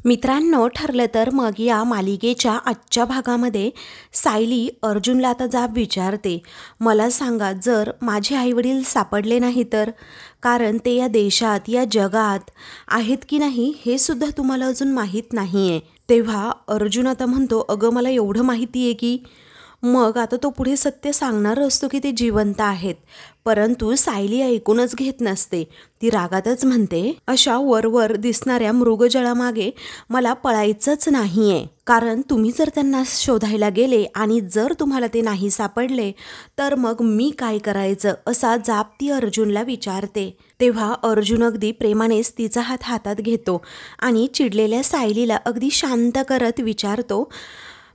मित्रांनो, ठरलं तर मग या मालिकेच्या आजच्या भागामध्ये सायली अर्जुनला आता जाब विचारते, मला सांगा जर माझे आईवडील सापडले नाही तर? कारण ते या देशात या जगात आहेत की नाही हे सुद्धा तुम्हाला अजून माहीत नाही आहे. तेव्हा अर्जुन आता म्हणतो, अगं मला एवढं माहिती आहे की. मग आता तो पुढे सत्य सांगणार असतो की ते जिवंत आहेत. परंतु सायली ऐकूनच घेत नसते. ती रागातच म्हणते, अशा वरवर दिसणाऱ्या मृगजळामागे मला पळायचंच नाहीये. कारण तुम्ही जर त्यांना शोधायला गेले आणि जर तुम्हाला ते नाही सापडले तर मग मी काय करायचं, असा जाब ती अर्जुनला विचारते. तेव्हा अर्जुन अगदी प्रेमानेच तिचा हात हातात घेतो आणि चिडलेल्या सायलीला अगदी शांत करत विचारतो,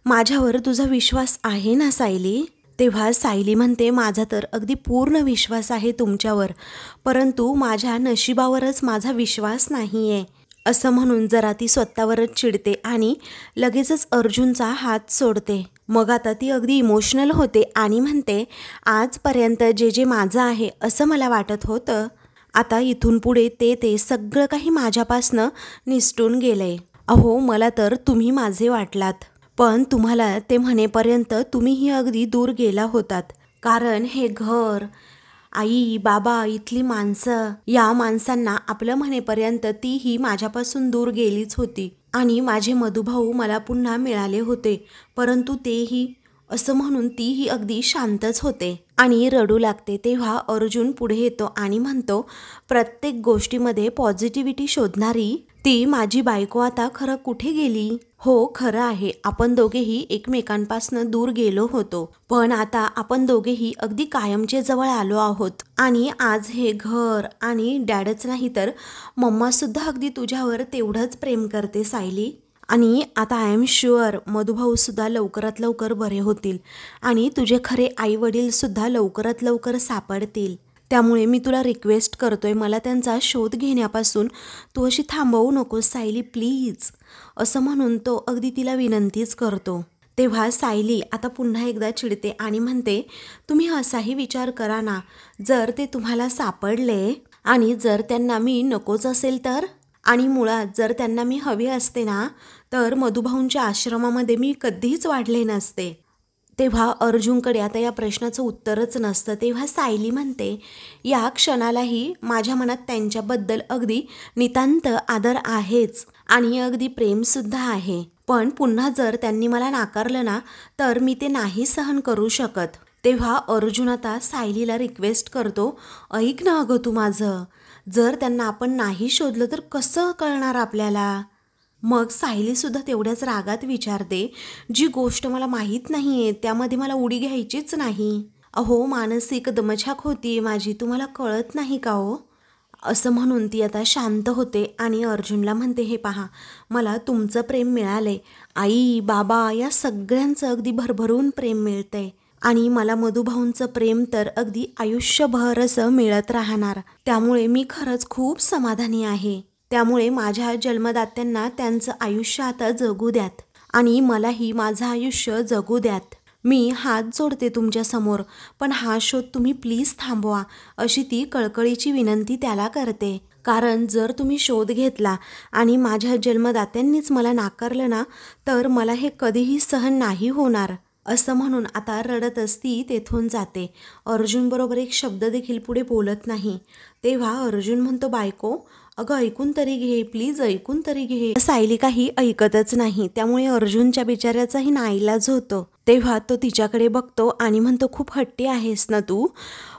माझ्यावर तुझा विश्वास आहे ना सायली? तेव्हा सायली म्हणते, माझा तर अगदी पूर्ण विश्वास आहे तुमच्यावर, परंतु माझ्या नशिबावरच माझा विश्वास नाही आहे. असं म्हणून जरा ती स्वतःवरच चिडते आणि लगेचच अर्जुनचा हात सोडते. मग आता ती अगदी इमोशनल होते आणि म्हणते, आजपर्यंत जे जे माझं आहे असं मला वाटत होतं, आता इथून पुढे ते सगळं काही माझ्यापासनं निसटून गेलंय. अहो, मला तर तुम्ही माझे वाटलात, पण तुम्हाला ते म्हणेपर्यंत तुम्हीही अगदी दूर गेला होतात. कारण हे घर, आई बाबा, इथली माणसं, या माणसांना आपलं म्हणेपर्यंत तीही माझ्यापासून दूर गेलीच होती. आणि माझे मधुभाऊ मला पुन्हा मिळाले होते, परंतु तेही, असं म्हणून तीही अगदी शांतच होते आणि रडू लागते. तेव्हा अर्जुन पुढे येतो आणि म्हणतो, प्रत्येक गोष्टीमध्ये पॉझिटिव्हिटी शोधणारी ती माझी बायको आता खरं कुठे गेली? हो, खरं आहे, आपण दोघेही एकमेकांपासून दूर गेलो होतो, पण आता आपण दोघेही अगदी कायमचे जवळ आलो आहोत. आणि आज हे घर आणि डॅडच नाही तर मम्मासुद्धा अगदी तुझ्यावर तेवढंच प्रेम करते सायली. आणि आता आय एम शुअर मधुभाऊसुद्धा लवकरात लवकर बरे होतील आणि तुझे खरे आई वडीलसुद्धा लवकरात लवकर सापडतील. त्यामुळे मी तुला रिक्वेस्ट करतोय, मला त्यांचा शोध घेण्यापासून तू अशी थांबवू नकोस सायली, प्लीज. असं म्हणून तो अगदी तिला विनंतीच करतो. तेव्हा सायली आता पुन्हा एकदा चिडते आणि म्हणते, तुम्ही असाही विचार करा ना, जर ते तुम्हाला सापडले आणि जर त्यांना मी नकोच असेल तर? आणि मुळात जर त्यांना मी हवे असते ना, तर मधुभाऊंच्या आश्रमामध्ये मी कधीच वाढले नसते. तेव्हा अर्जुनकडे आता या प्रश्नाचं उत्तरच नसतं. तेव्हा सायली म्हणते, या क्षणालाही माझ्या मनात त्यांच्याबद्दल अगदी नितांत आदर आहेच आणि अगदी प्रेमसुद्धा आहे. पण पुन्हा जर त्यांनी मला नाकारलं ना, तर मी ते नाही सहन करू शकत. तेव्हा अर्जुन आता सायलीला रिक्वेस्ट करतो, ऐक ना अगं तू माझं, जर त्यांना आपण नाही शोधलं तर कसं कळणार आपल्याला? मग सायलीसुद्धा तेवढ्याच रागात विचारते, जी गोष्ट मला माहीत नाही आहे त्यामध्ये मला उडी घ्यायचीच नाही. अहो, मानसिक दमछाक होती माझी, तुम्हाला कळत नाही का हो? असं म्हणून ती आता शांत होते आणि अर्जुनला म्हणते, हे पहा, मला तुमचं प्रेम मिळालंय, आई बाबा या सगळ्यांचं अगदी भरभरून प्रेम मिळतंय आणि मला मधुभाऊंचं प्रेम तर अगदी आयुष्यभर असं मिळत राहणार. त्यामुळे मी खरंच खूप समाधानी आहे. त्यामुळे माझ्या जन्मदात्यांना त्यांचं आयुष्य आता जगू द्यात आणि मलाही माझं आयुष्य जगू द्यात. मी हात जोडते तुमच्यासमोर, पण हा शोध तुम्ही प्लीज थांबवा, अशी ती कळकळीची विनंती त्याला करते. कारण जर तुम्ही शोध घेतला आणि माझ्या जन्मदात्यांनीच मला नाकारलं ना, तर मला हे कधीही सहन नाही होणार. असं म्हणून आता रडतच ती तेथून जाते. अर्जुन बरोबर एक शब्द देखील पुढे बोलत नाही. तेव्हा अर्जुन म्हणतो, बायको अगं ऐकून तरी घे, प्लीज ऐकून तरी घे. सायली काही ऐकतच नाही. त्यामुळे अर्जुनच्या बिचाऱ्याचाही नाईलाज होतो. तेव्हा तो तिच्याकडे बघतो आणि म्हणतो, खूप हट्टी आहेस ना तू,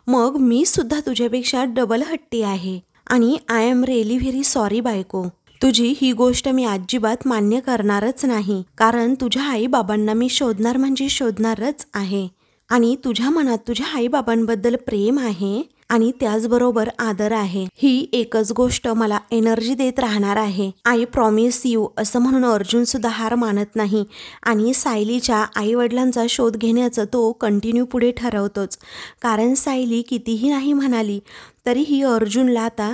मग मी सुद्धा तुझ्यापेक्षा डबल हट्टी आहे आणि I am really very sorry बायको. तुझी ही गोष्ट मी अजिबात मान्य करणारच नाही. कारण तुझ्या आई बाबांना मी शोधणार म्हणजे शोधणारच आहे आणि तुझ्या मनात तुझ्या आई बाबांबद्दल प्रेम आहे आणि त्याचबरोबर आदर आहे. ही एकच गोष्ट मला एनर्जी देत राहणार आहे. I promise you. असं म्हणून अर्जुन सुद्धा हार मानत नाही आणि सायलीच्या आईवडिलांचा शोध घेण्याचं तो कंटिन्यू पुढे ठरवतोच. कारण सायली कितीही नाही म्हणाली तरीही अर्जुनला आता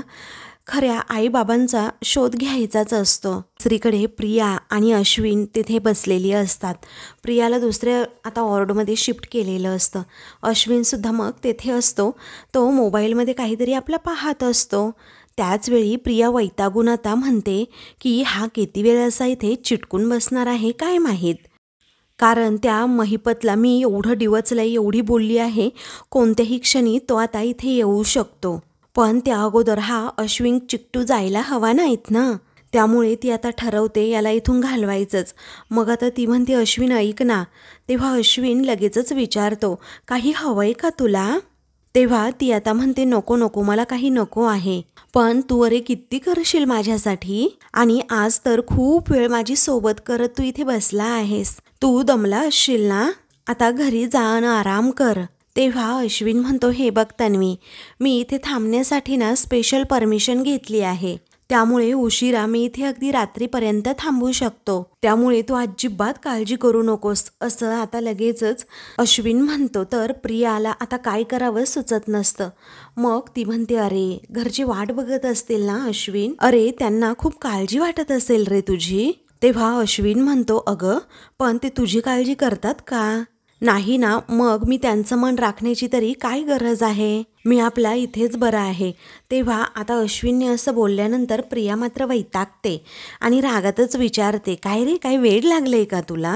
खऱ्या आईबाबांचा शोध घ्यायचाच असतो. दुसरीकडे प्रिया आणि अश्विन तिथे बसलेली असतात. प्रियाला दुसऱ्या आता वॉर्डमध्ये शिफ्ट केलेलं असतं. अश्विनसुद्धा मग तेथे असतो. तो मोबाईलमध्ये काहीतरी आपला पाहत असतो. त्याचवेळी प्रिया वैतागून आता म्हणते की हा किती वेळ असा इथे चिटकून बसणार आहे काय माहीत. कारण त्या महिपतला मी एवढं डिवचलंय, एवढी बोलली आहे, कोणत्याही क्षणी तो आता इथे येऊ शकतो. पण त्या अगोदर हा अश्विन चिकटू जायला हवा नाहीत ना. त्यामुळे ती आता ठरवते याला इथून घालवायचंच. मग आता ती म्हणते अश्विन ऐक ना. तेव्हा अश्विन लगेचच विचारतो काही हवंय का तुला. तेव्हा ती आता म्हणते नको नको मला काही नको आहे. पण तू अरे किती करशील माझ्यासाठी. आणि आज तर खूप वेळ माझी सोबत करत तू इथे बसला आहेस. तू दमला असशील ना. आता घरी जा आणि आराम कर. तेव्हा अश्विन म्हणतो हे बघ तन्वी, मी इथे थांबण्यासाठी ना स्पेशल परमिशन घेतली आहे. त्यामुळे उशिरा मी इथे अगदी रात्रीपर्यंत थांबू शकतो. त्यामुळे तू अजिबात काळजी करू नकोस असं आता लगेचच अश्विन म्हणतो. तर प्रियाला आता काय करावं सुचत नसतं. मग ती म्हणते अरे घरची वाट बघत असतील ना अश्विन. अरे त्यांना खूप काळजी वाटत असेल रे तुझी. तेव्हा अश्विन म्हणतो अगं पण ते तुझी काळजी करतात का. नाही ना. मग मी त्यांचं मन राखण्याची तरी काय गरज आहे. मी आपला इथेच बरा आहे. तेव्हा आता अश्विनने असं बोलल्यानंतर प्रिया मात्र वैतागते आणि रागातच विचारते काय रे काय वेड लागलंय का तुला.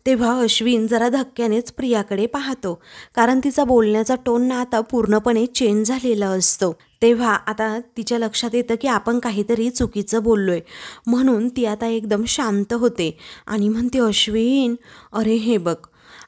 तेव्हा अश्विन जरा धक्क्यानेच प्रियाकडे पाहतो. कारण तिचा बोलण्याचा टोन ना आता पूर्णपणे चेंज झालेला असतो. तेव्हा आता तिच्या लक्षात येतं की आपण काहीतरी चुकीचं बोललोय. म्हणून ती आता एकदम शांत होते आणि म्हणते अश्विन अरे हे बघ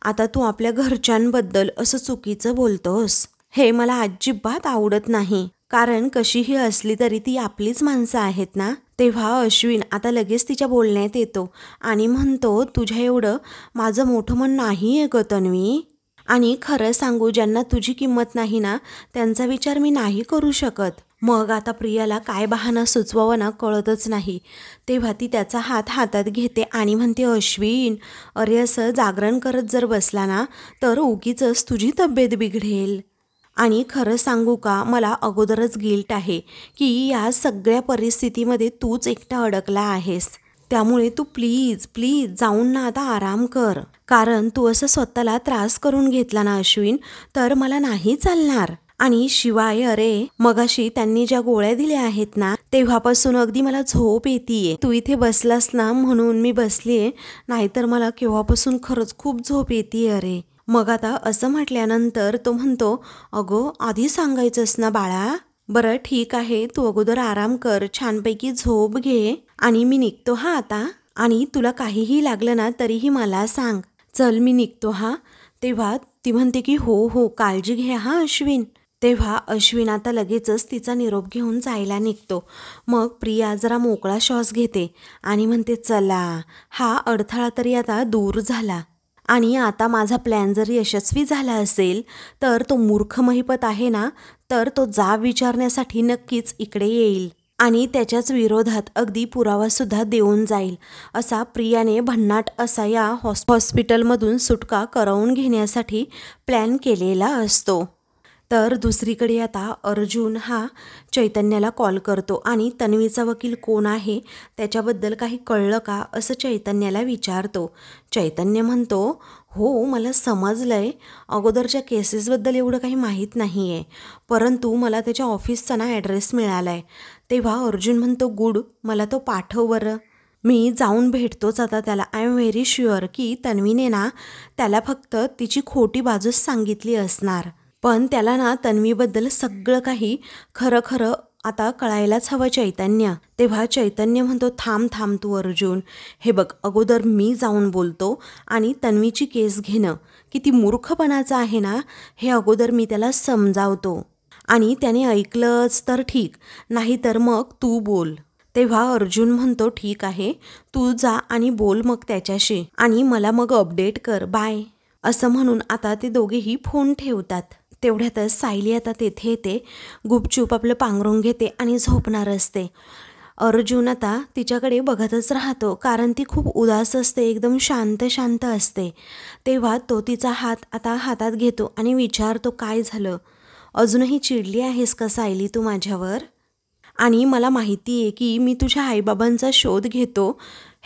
आता तू आपल्या घरच्यांबद्दल असं चुकीचं बोलतोस. हे मला अजिबात आवडत नाही. कारण कशीही असली तरी ती आपलीच माणसं आहेत ना. तेव्हा अश्विन आता लगेच तिच्या बोलण्यात येतो आणि म्हणतो तुझ्या एवढं माझं मोठं मन नाही आहे ग तन्वी. आणि खरं सांगू ज्यांना तुझी किंमत नाही ना त्यांचा विचार मी नाही करू शकत. मग आता प्रियाला काय बहाणा सुचवावं ना कळतच नाही. तेव्हा ती त्याचा हात हातात घेते आणि म्हणते अश्विन अरे असं जागरण करत जर बसला ना तर उगीचच तुझी तब्येत बिघडेल. आणि खरं सांगू का मला अगोदरच गिल्ट आहे की या सगळ्या परिस्थितीमध्ये तूच एकटा अडकला आहेस. त्यामुळे तू प्लीज प्लीज जाऊन ना आता आराम कर. कारण तू असं स्वतःला त्रास करून घेतला ना अश्विन तर मला नाही चालणार. आणि शिवाय अरे मगाशी त्यांनी ज्या गोळ्या दिल्या आहेत ना तेव्हापासून अगदी मला झोप येतीये. तू इथे बसलास ना म्हणून मी बसलीये, नाहीतर मला केव्हापासून खरंच खूप झोप येतीये अरे. मग आता असं म्हटल्यानंतर तो म्हणतो अगो आधी सांगायचंस ना बाळा. बरं ठीक आहे तू अगोदर आराम कर, छानपैकी झोप घे आणि मी निघतो हा आता. आणि तुला काहीही लागलं ना तरीही मला सांग. चल मी निघतो हा. तेव्हा ती म्हणते की हो हो काळजी घे हा अश्विन. तेव्हा अश्विन आता लगेचच तिचा निरोप घेऊन जायला निघतो. मग प्रिया जरा मोकळा श्वास घेते आणि म्हणते चला हा अडथळा तरी आता दूर झाला. आणि आता माझा प्लॅन जर यशस्वी झाला असेल तर तो मूर्ख महिपत आहे ना तर तो जाब विचारण्यासाठी नक्कीच इकडे येईल आणि त्याच्याच विरोधात अगदी पुरावासुद्धा देऊन जाईल. असा प्रियाने भन्नाट असा या हॉस्पिटलमधून सुटका करवून घेण्यासाठी प्लॅन केलेला असतो. तर दुसरीकडे आता अर्जुन हा चैतन्याला कॉल करतो आणि तन्वीचा वकील कोण आहे त्याच्याबद्दल काही कळलं का असं चैतन्याला विचारतो. चैतन्य म्हणतो हो मला समजलंय, अगोदरच्या केसेसबद्दल एवढं काही माहीत नाही आहे, परंतु मला त्याच्या ऑफिसचा ना ॲड्रेस मिळाला आहे. तेव्हा अर्जुन म्हणतो गुड मला तो पाठव बरं. मी जाऊन भेटतोच आता त्याला. आय एम व्हेरी शुअर की तन्वीने ना त्याला फक्त तिची खोटी बाजूच सांगितली असणार. पण त्याला ना तन्वीबद्दल सगळं काही खरं खरं आता कळायलाच हवं चैतन्य. तेव्हा चैतन्य म्हणतो थांब थांब तू अर्जुन, हे बघ अगोदर मी जाऊन बोलतो आणि तन्वीची केस घेणं किती मूर्खपणाचं आहे ना हे अगोदर मी त्याला समजावतो. आणि त्याने ऐकलंच तर ठीक, नाही तर मग तू बोल. तेव्हा अर्जुन म्हणतो ठीक आहे तू जा आणि बोल मग त्याच्याशी आणि मला मग अपडेट कर बाय. असं म्हणून आता ते दोघेही फोन ठेवतात. तेवढ्यातच सायली आता तेथे येते, गुपचूप आपलं पांघरून घेते आणि झोपणार असते. अर्जुन आता तिच्याकडे बघतच राहतो कारण ती खूप उदास असते, एकदम शांत शांत असते. तेव्हा तो तिचा हात आता हातात घेतो आणि विचारतो काय झालं, अजूनही चिडली आहेस का सायली तू माझ्यावर. आणि मला माहिती आहे की मी तुझ्या आईबाबांचा शोध घेतो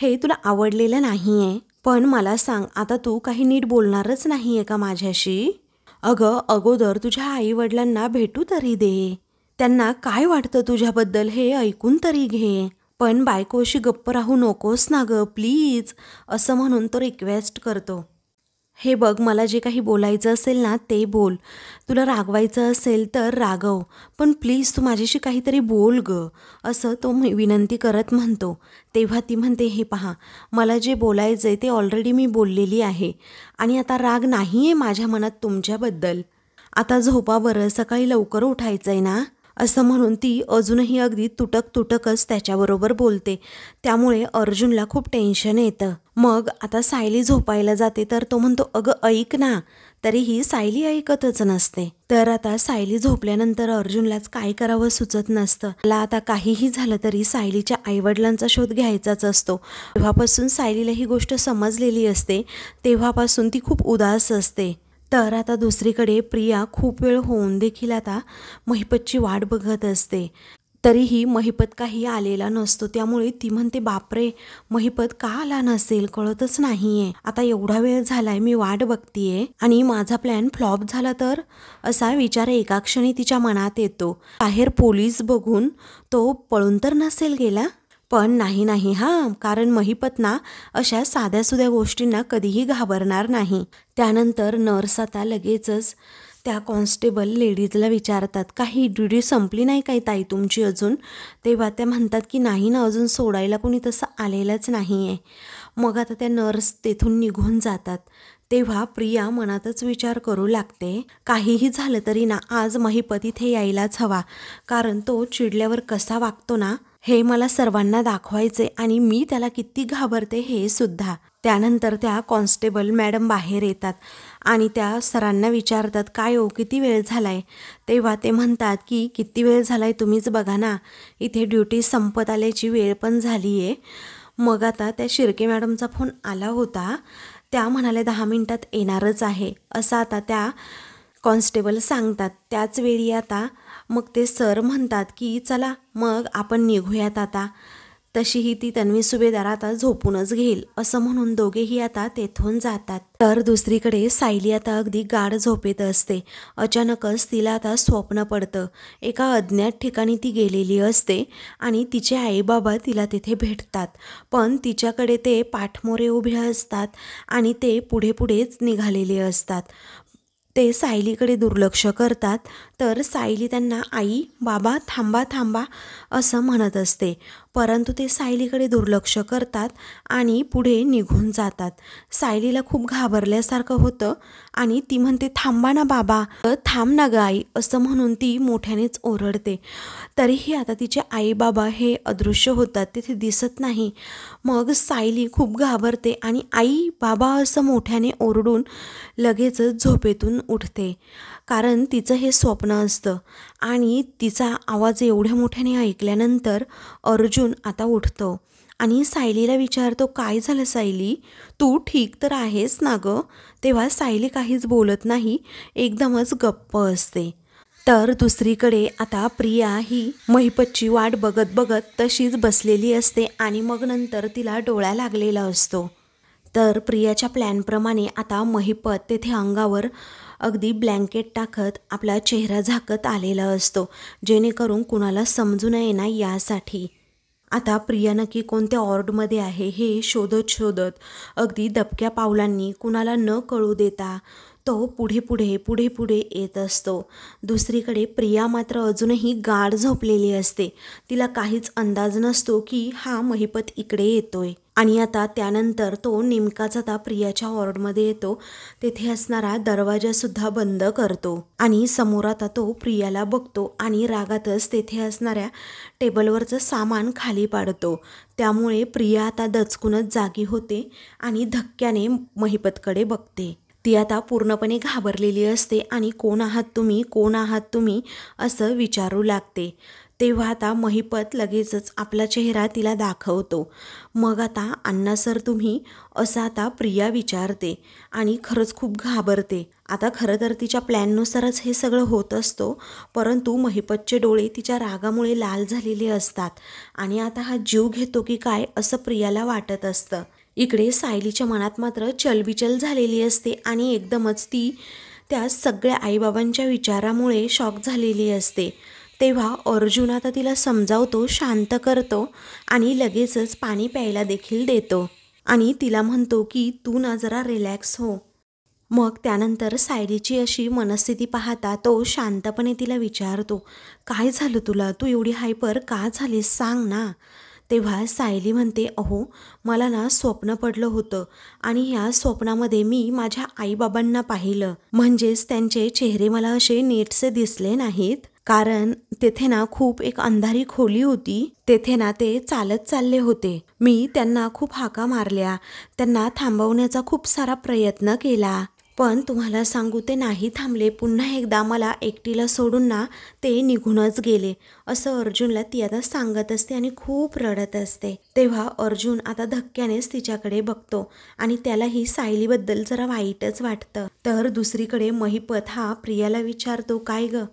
हे तुला आवडलेलं नाही आहे, पण मला सांग आता तू काही नीट बोलणारच नाही आहे का माझ्याशी. अगं अगोदर तुझ्या आईवडिलांना भेटू तरी दे, त्यांना काय वाटतं तुझ्याबद्दल हे ऐकून तरी घे. पण बायकोशी गप्प राहू नकोस ना गं प्लीज, असं म्हणून तो रिक्वेस्ट करतो. हे बघ, मला जे काही बोलायचं असेल ना ते बोल. तुला रागवायचं असेल तर रागव, पण प्लीज तू माझ्याशी काहीतरी बोल गं, असं तो विनंती करत म्हणतो. तेव्हा ती म्हणते, हे पहा, मला जे बोलायचं आहे ते ऑलरेडी मी बोललेली आहे आणि आता राग नाही आहे माझ्या मनात तुमच्याबद्दल. आता झोपा बरं, सकाळी लवकर उठायचं आहे ना, असं म्हणून ती अजूनही अगदी तुटकच त्याच्याबरोबर बोलते. त्यामुळे अर्जुनला खूप टेन्शन येतं. मग आता सायली झोपायला जाते तर तो म्हणतो, अगं ऐक ना. तरीही सायली ऐकतच नसते. तर आता सायली झोपल्यानंतर अर्जुनलाच काय करावं सुचत नसतं. त्याला आता काहीही झालं तरी सायलीच्या आईवडिलांचा शोध घ्यायचाच असतो. तेव्हापासून सायलीला ही गोष्ट समजलेली असते. तेव्हापासून ती खूप उदास असते. तर आता दुसरीकडे प्रिया खूप वेळ होऊन देखील आता महिपतची वाट बघत असते. तरीही महिपत काही आलेला नसतो. त्यामुळे ती म्हणते, बापरे, महिपत का आला नसेल कळतच नाहीये. आता एवढा वेळ झालाय मी वाट बघतीये आणि माझा प्लॅन फ्लॉप झाला तर, असा विचार एका क्षणी तिच्या मनात येतो. बाहेर पोलीस बघून तो पळून तर नसेल गेला. पण नाही हां, कारण महिपत ना अशा साध्यासुध्या गोष्टींना कधीही घाबरणार नाही. त्यानंतर नर्स आता लगेचच त्या कॉन्स्टेबल लेडीजला विचारतात, काही ड्युटी संपली नाही काय ताई तुमची अजून? तेव्हा त्या म्हणतात की नाही ना, अजून सोडायला कोणी तसं आलेलंच नाही आहे. मग आता त्या नर्स तेथून निघून जातात. तेव्हा प्रिया मनातच विचार करू लागते, काहीही झालं तरी ना आज महिपत इथे यायलाच हवा, कारण तो चिडल्यावर कसा वागतो ना हे मला सर्वांना दाखवायचे आणि मी त्याला किती घाबरते हे सुद्धा. त्यानंतर त्या कॉन्स्टेबल मॅडम बाहेर येतात आणि त्या सरांना विचारतात, काय हो किती वेळ झालाय? तेव्हा ते म्हणतात की किती वेळ झालाय तुम्हीच बघा ना, इथे ड्युटी संपत आल्याची वेळ पण झाली आहे. मग आता त्या शिर्के मॅडमचा फोन आला होता, त्या म्हणाल्या 10 मिनिटात येणारच आहे, असं आता त्या कॉन्स्टेबल सांगतात. त्याच वेळी आता मग ते सर म्हणतात की चला मग आपण निघूयात आता. तशीही ती तन्वी सुभेदार आता झोपूनच घेईल, असं म्हणून दोघेही आता तेथून जातात. तर दुसरीकडे सायली आता अगदी गाढ झोपेत असते. अचानकच तिला आता स्वप्न पडतं. एका अज्ञात ठिकाणी ती गेलेली असते आणि तिचे आईबाबा तिला तिथे भेटतात. पण तिच्याकडे ते पाठमोरे उभे असतात आणि ते पुढेच निघालेले असतात. ते सायलीकडे दुर्लक्ष करतात. तर सायली त्यांना आई बाबा थांबा असं म्हणत असते, परंतु ते सायलीकडे दुर्लक्ष करतात आणि पुढे निघून जातात. सायलीला खूप घाबरल्यासारखं होतं आणि ती म्हणते, थांबा ना बाबा, थांब ना ग आई, असं म्हणून ती मोठ्यानेच ओरडते. तरीही आता तिचे आई बाबा हे अदृश्य होतात, तिथे दिसत नाही. मग सायली खूप घाबरते आणि आई बाबा असं मोठ्याने ओरडून लगेचच झोपेतून उठते, कारण तिचं हे स्वप्न असतं. आणि तिचा आवाज एवढ्या मोठ्याने ऐकल्यानंतर अर्जुन आता उठतो आणि सायलीला विचारतो, काय झालं सायली, तू ठीक तर आहेस ना गं? तेव्हा सायली काहीच बोलत नाही, एकदमच गप्प असते. तर दुसरीकडे आता प्रिया ही महिपतची वाट बघत तशीच बसलेली असते आणि मग नंतर तिला डोळा लागलेला असतो. तर प्रियाच्या प्लॅनप्रमाणे आता महिपत तेथे अंगावर अगदी ब्लँकेट टाकत आपला चेहरा झाकत आलेला असतो, जेणेकरून कुणाला समजू नये ना यासाठी. आता प्रिया नक्की कोणत्या वॉर्डमध्ये आहे हे शोधत अगदी दबक्या पावलांनी कुणाला न कळू देता तो पुढे येत असतो. दुसरीकडे प्रिया मात्र अजूनही गाढ झोपलेली असते. तिला काहीच अंदाज नसतो की हा महिपत इकडे येतोय. आणि आता त्यानंतर तो नेमकाच आता प्रियाच्या वॉर्डमध्ये येतो. तेथे असणारा दरवाजासुद्धा बंद करतो आणि समोर आता तो प्रियाला बघतो आणि रागातच तेथे असणाऱ्या टेबलवरचं सामान खाली पाडतो. त्यामुळे प्रिया आता दचकूनच जागी होते आणि धक्क्याने महिपतकडे बघते. ती आता पूर्णपणे घाबरलेली असते आणि कोण आहात तुम्ही असं विचारू लागते. तेव्हा आता महिपत लगेचच आपला चेहरा तिला दाखवतो. मग आता अण्णा सर तुम्ही, असं आता प्रिया विचारते आणि खरंच खूप घाबरते. आता खरं तर तिच्या प्लॅननुसारच हे सगळं होत असतो, परंतु महिपतचे डोळे तिच्या रागामुळे लाल झालेले असतात आणि आता हा जीव घेतो की काय असं प्रियाला वाटत असतं. इकडे सायलीच्या मनात मात्र चलबिचल झालेली असते आणि एकदमच ती त्या सगळ्या आईबाबांच्या विचारामुळे शॉक झालेली असते. तेव्हा अर्जुन आता तिला समजावतो, शांत करतो आणि लगेचच पाणी प्यायला देखील देतो आणि तिला म्हणतो की तू ना जरा रिलॅक्स हो. मग त्यानंतर सायलीची अशी मनस्थिती पाहता तो शांतपणे तिला विचारतो, काय झालं तुला, तू एवढी हायपर का झालीस सांग ना. तेव्हा सायली म्हणते, अहो मला ना स्वप्न पडलं होतं आणि ह्या स्वप्नामध्ये मी माझ्या आईबाबांना पाहिलं, म्हणजेच त्यांचे चेहरे मला असे नीटसे दिसले नाहीत, कारण तेथे ना खूप एक अंधारी खोली होती, तेथे ना ते चालत चालले होते. मी त्यांना खूप हाका मारल्या, त्यांना थांबवण्याचा खूप सारा प्रयत्न केला, पण तुम्हाला सांगू ते नाही थांबले. पुन्हा एकदा मला एकटीला सोडून ना ते निघूनच गेले, असं अर्जुनला ती आता सांगत असते आणि खूप रडत असते. तेव्हा अर्जुन आता धक्क्यानेच तिच्याकडे बघतो आणि त्यालाही सायलीबद्दल जरा वाईटच वाटतं. तर दुसरीकडे महिपत हा प्रियाला विचारतो, काय ग,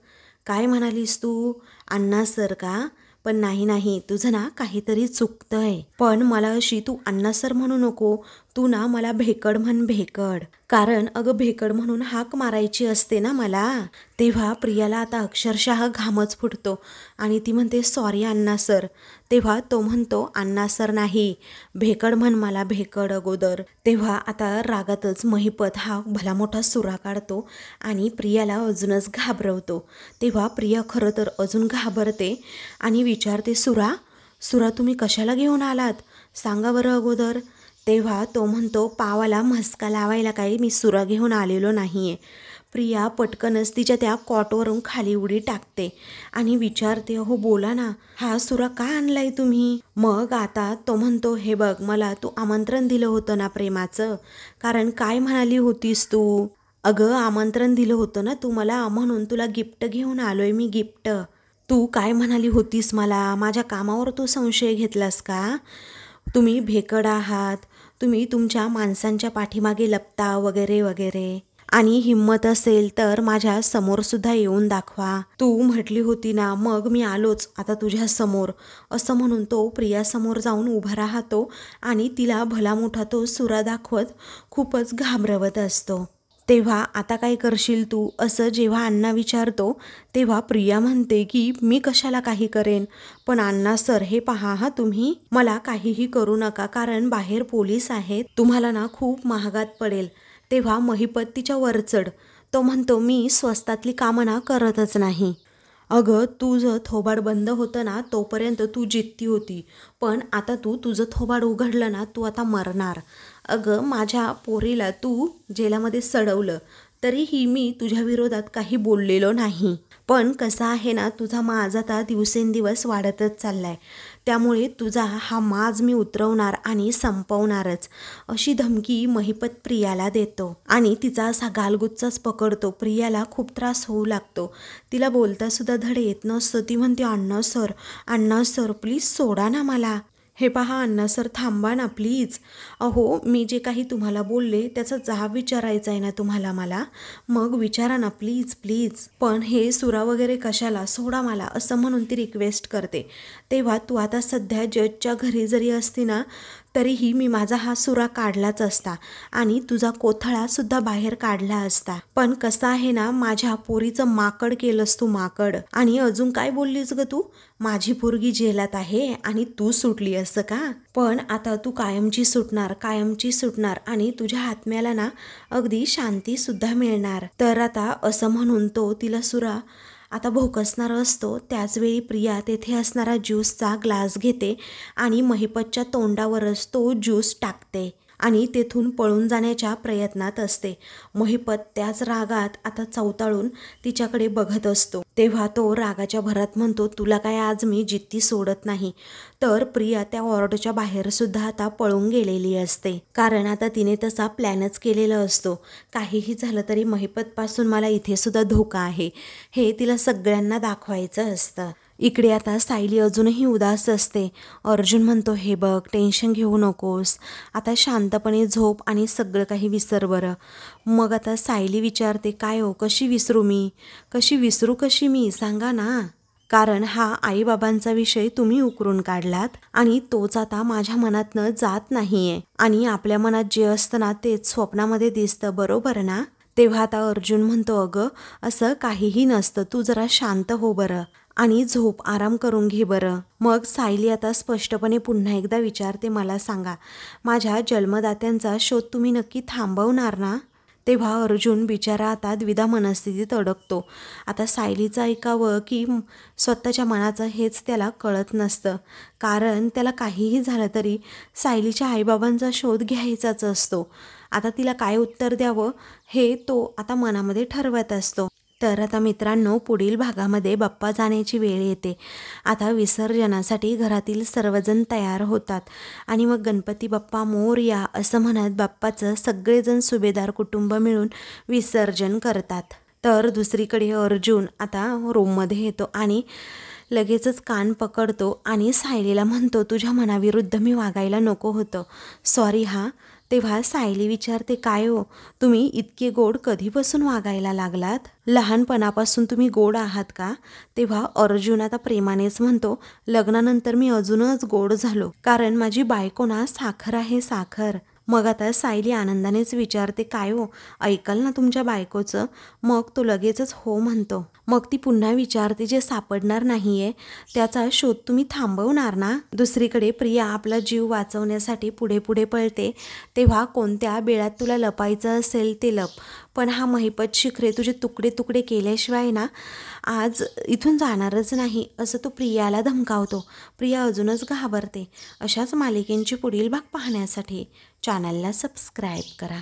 काय म्हणालीस तू, अण्णा सर का? पण नाही, तुझं ना काहीतरी चुकतंय. पण मला अशी तू अण्णा सर म्हणू नको, तू ना मला भेकड म्हण, भेकड. कारण अगं भेकड म्हणून हाक मारायची असते ना मला. तेव्हा प्रियाला आता अक्षरशः घामच फुटतो आणि ती म्हणते, सॉरी अण्णा सर. तेव्हा तो म्हणतो, अण्णा सर नाही, भेकड म्हण मला, भेकड अगोदर. तेव्हा आता रागातच महिपत हा भला मोठा सुरा काढतो आणि प्रियाला अजूनच घाबरवतो. तेव्हा प्रिया खरं तर अजून घाबरते आणि विचारते, सुरा तुम्ही कशाला घेऊन आलात, सांगा बरं अगोदर. तेव्हा तो म्हणतो, पावाला म्हस्का लावायला काही मी सुरा घेऊन आलेलो नाहीये. प्रिया पटकनच तिच्या त्या कॉटवरून खाली उडी टाकते आणि विचारते, हो बोला ना, हा सुरा का आणलाय तुम्ही? मग आता तो म्हणतो, हे बघ, मला तू आमंत्रण दिलं होतं ना प्रेमाचं, कारण काय म्हणाली होतीस तू, अगं आमंत्रण दिलं होतं ना तू मला, म्हणून तुला गिफ्ट घेऊन आलोय मी, गिफ्ट. तू काय म्हणाली होतीस मला, माझ्या कामावर तू संशय घेतलास का? तुम्ही भेकड आहात, तुम्ही तुमच्या माणसांच्या पाठीमागे लपता वगैरे वगैरे, आणि हिम्मत असेल तर माझ्या समोर सुद्धा येऊन दाखवा. तू म्हटली होती ना, मग मी आलोच आता तुझ्या समोर, असं म्हणून तो प्रियासमोर जाऊन उभा राहतो आणि तिला भला मोठा तो सुरा दाखवत खूपच घाबरवत असतो. तेव्हा आता काय करशील तू, असं जेव्हा अण्णा विचारतो तेव्हा प्रिया म्हणते की मी कशाला काही करेन, पण अण्णा सर हे पहा हा, तुम्ही मला काहीही करू नका, कारण बाहेर पोलीस आहेत, तुम्हाला ना खूप महागात पडेल. तेव्हा महिपत तिच्या वर चढ, तो म्हणतो, मी स्वस्तातली कामं ना करतच नाही. अगं तुझं थोबाड बंद होतं ना तोपर्यंत तू जित्ती होती, पण आता तुझं थोबाड उघडलं ना, तू आता मरणार. अगं माझ्या पोरीला तू जेलामध्ये सडवलं, तरीही मी तुझ्या विरोधात काही बोललेलो नाही, पण कसं आहे ना, तुझा माज आता दिवसेंदिवस वाढतच चाललाय, त्यामुळे तुझा हा माज मी उतरवणार आणि संपवणारच, अशी धमकी महिपत प्रियाला देतो आणि तिचा असा गालगुच्चाच पकडतो. प्रियाला खूप त्रास होऊ लागतो, तिला बोलता सुद्धा धड येत नसतं. ती म्हणते, अण्णा सर प्लीज सोडा ना मला. हे पहा अण्णा सर, थांबा ना प्लीज. अहो मी जे काही तुम्हाला बोलले त्याचा जाब विचारायचा आहे ना तुम्हाला मला, मग विचारा ना प्लीज प्लीज. पण हे सुरा वगैरे कशाला, सोडा मला, असं म्हणून ती रिक्वेस्ट करते. तेव्हा तू आता सध्या जजच्या घरी जरी असती ना, तरीही मी माझा हा सुरा काढलाच असता आणि तुझा कोथळासुद्धा बाहेर काढला असता, पण कसं आहे ना, माझ्या पोरीचं माकड केलंस तू, माकड. आणि अजून काय बोललीस ग तू, माझी पोरगी जेलात आहे आणि तू सुटली असं का? पण आता तू कायमची सुटणार आणि तुझ्या आत्म्याला ना अगदी शांती सुद्धा मिळणार. तर आता असं म्हणून तो तिला सुरा आता भोकसणार असतो. त्याचवेळी प्रिया तेथे असणारा ज्यूसचा ग्लास घेते आणि महिपतच्या तोंडावरच तो ज्यूस टाकते आणि तेथून पळून जाण्याच्या प्रयत्नात असते. महिपत त्याच रागात आता चवताळून तिच्याकडे बघत असतो. तेव्हा तो रागाच्या भरात म्हणतो, तुला काय आज मी जिद्दी सोडत नाही. तर प्रिया त्या वॉर्डच्या बाहेर सुद्धा आता पळून गेलेली असते, कारण आता तिने तसा प्लॅनच केलेला असतो. काहीही झालं तरी महिपतपासून मला इथे सुद्धा धोका आहे, हे तिला सगळ्यांना दाखवायचं असतं. इकडे आता सायली अजूनही उदास असते. अर्जुन म्हणतो, हे बघ, टेन्शन घेऊ नकोस, आता शांतपणे झोप आणि सगळं काही विसर बरं. मग आता सायली विचारते, काय हो, कशी विसरू मी, सांगा ना, कारण हा आईबाबांचा विषय तुम्ही उकरून काढलात आणि तोच आता माझ्या मनातनं जात नाहीये, आणि आपल्या मनात जे असतं ना तेच स्वप्नामध्ये दिसतं, बरोबर ना? तेव्हा आता अर्जुन म्हणतो, अगं असं काहीही नसतं, तू जरा शांत हो बरं. आणि झोप आराम करून घे बरं. मग सायली आता स्पष्टपणे पुन्हा एकदा विचारते, मला सांगा माझ्या जन्मदात्यांचा शोध तुम्ही नक्की थांबवणार ना? तेव्हा अर्जुन बिचारा आता द्विधा मनस्थितीत अडकतो. आता सायलीचं ऐकावं की स्वतःच्या मनाचं हेच त्याला कळत नसतं. कारण त्याला काहीही झालं तरी सायलीच्या आईबाबांचा शोध घ्यायचाच असतो. आता तिला काय उत्तर द्यावं हे तो आता मनामध्ये ठरवत असतो. तर आता मित्रांनो, पुढील भागामध्ये बाप्पा जाण्याची वेळ येते. आता विसर्जनासाठी घरातील सर्वजण तयार होतात आणि मग गणपती बाप्पा मोरया असं म्हणत बाप्पाचं सगळेजण सुभेदार कुटुंब मिळून विसर्जन करतात. तर दुसरीकडे अर्जुन आता रूममध्ये येतो आणि लगेचच कान पकडतो आणि सायलीला म्हणतो, तुझ्या मनाविरुद्ध मी वागायला नको होतं, सॉरी हा. तेव्हा सायली विचारते, काय हो तुम्ही इतके गोड कधीपासून वागायला लागलात? लहानपणापासून तुम्ही गोड आहात का? तेव्हा अर्जुन आता प्रेमानेच म्हणतो, लग्नानंतर मी अजूनच गोड झालो, कारण माझी बायको ना साखर आहे, साखर. मग आता सायली आनंदानेच विचारते, काय हो ऐकाल ना तुमच्या बायकोचं? मग तो लगेचच हो म्हणतो. मग ती पुन्हा विचारते, जे सापडणार नाहीये त्याचा शोध तुम्ही थांबवणार ना? दुसरीकडे प्रिया आपला जीव वाचवण्यासाठी पुढे पुढे पळते. तेव्हा कोणत्या बेळात तुला लपायचं असेल ते लप, पण हा महिपत शिखरे तुझे तुकडे तुकडे केल्याशिवाय ना आज इथून जाणारच नाही, असं तो प्रियाला धमकावतो. प्रिया अजूनच घाबरते. अशाच मालिकेंची पुढील भाग पाहण्यासाठी चॅनलला सबस्क्राईब करा.